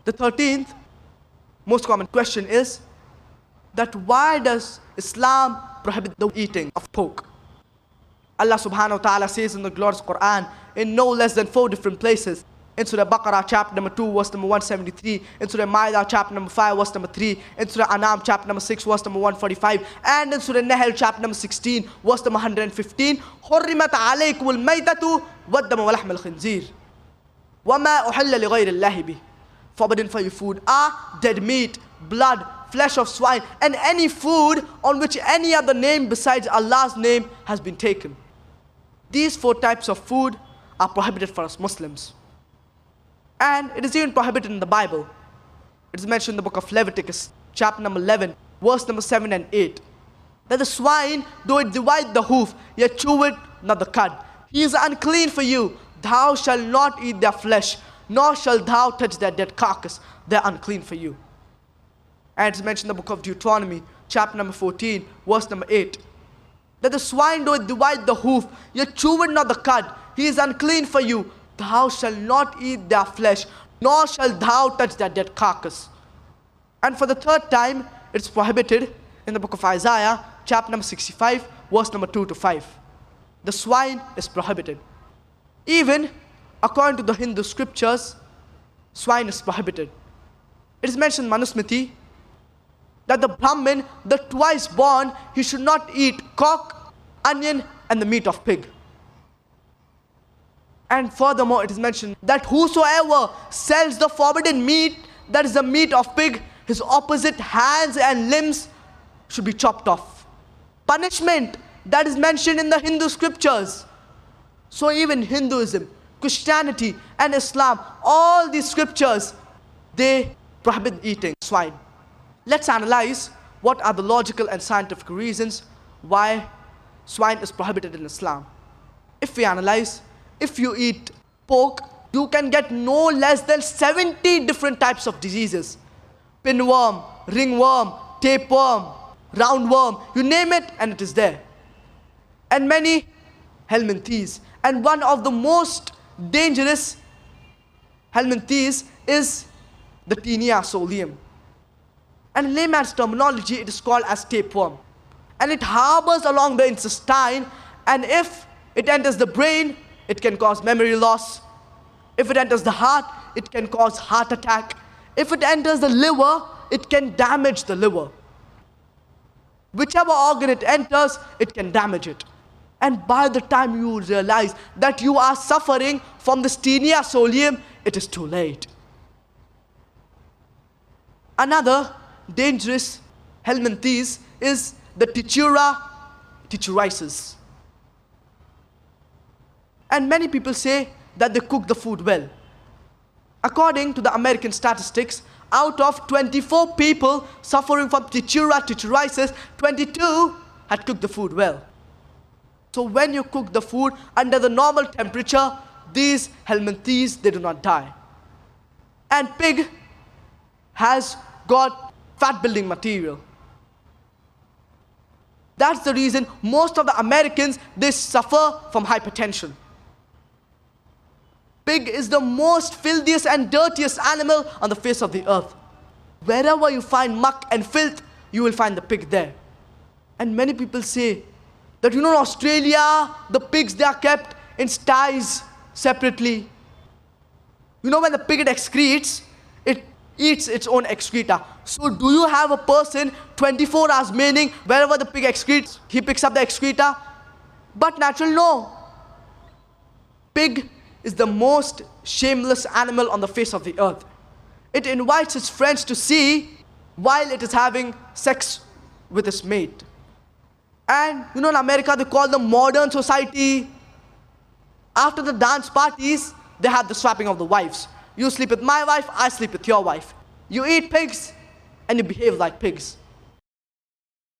The 13th most common question is that why does Islam prohibit the eating of pork? Allah subhanahu wa ta'ala says in the glorious Quran in no less than 4 different places. In Surah Baqarah chapter number 2 verse number 173, in Surah Ma'idah chapter number 5 verse number 3, in Surah An'am chapter number 6 verse number 145, and in Surah Nahl chapter number 16 verse number 115, حُرِّمَتْ عَلَيْكُمُ الْمَيْتَةُ وَالدَّمُ وَلَحْمَ الْخِنْزِيرِ وَمَا أُحِلَّ لِغَيْرِ اللَّهِ بِهِ. Forbidden for you food are dead meat, blood, flesh of swine, and any food on which any other name besides Allah's name has been taken. These 4 types of food are prohibited for us Muslims. And it is even prohibited in the Bible. It is mentioned in the book of Leviticus, chapter number 11, verse number 7 and 8. That the swine, though it divide the hoof, yet chew it not the cud. He is unclean for you. Thou shalt not eat their flesh, nor shalt thou touch their dead carcass. They are unclean for you. And it is mentioned in the book of Deuteronomy, chapter number 14, verse number 8. That the swine, though it divide the hoof, yet chew it not the cud. He is unclean for you. Thou shalt not eat their flesh, nor shalt thou touch their dead carcass. And for the 3rd time, it's prohibited in the book of Isaiah, chapter number 65, verse number 2 to 5. The swine is prohibited. Even according to the Hindu scriptures, swine is prohibited. It is mentioned in Manusmriti that the Brahmin, the twice born, he should not eat cock, onion, and the meat of pig. And furthermore, it is mentioned that whosoever sells the forbidden meat, that is the meat of pig, his opposite hands and limbs should be chopped off. Punishment that is mentioned in the Hindu scriptures. So even Hinduism, Christianity, and Islam, all these scriptures, they prohibit eating swine. Let's analyze what are the logical and scientific reasons why swine is prohibited in Islam. If we analyze, if you eat pork, you can get no less than 70 different types of diseases. Pinworm, ringworm, tapeworm, roundworm, you name it and it is there. And many helminthes. And one of the most dangerous helminthes is the Taenia solium. And in layman's terminology, it is called as tapeworm. And it harbors along the intestine, and if it enters the brain, it can cause memory loss. If it enters the heart, it can cause heart attack. If it enters the liver, it can damage the liver. Whichever organ it enters, it can damage it. And by the time you realize that you are suffering from this Taenia solium, it is too late. Another dangerous helminthes is the Tichura tichuriasis. And many people say that they cook the food well. According to the American statistics, out of 24 people suffering from Tichura tichuriasis, 22 had cooked the food well. So when you cook the food under the normal temperature, these helminthes, they do not die. And pig has got fat building material. That's the reason most of the Americans, they suffer from hypertension. Pig is the most filthiest and dirtiest animal on the face of the earth. Wherever you find muck and filth, you will find the pig there. And many people say that, in Australia, the pigs, they are kept in sties separately. When the pig excretes, it eats its own excreta. So do you have a person 24 hours, meaning wherever the pig excretes, he picks up the excreta? But natural, no. Pig is the most shameless animal on the face of the earth. It invites its friends to see while it is having sex with its mate. And in America, they call them modern society. After the dance parties, they have the swapping of the wives. You sleep with my wife, I sleep with your wife. You eat pigs, and you behave like pigs.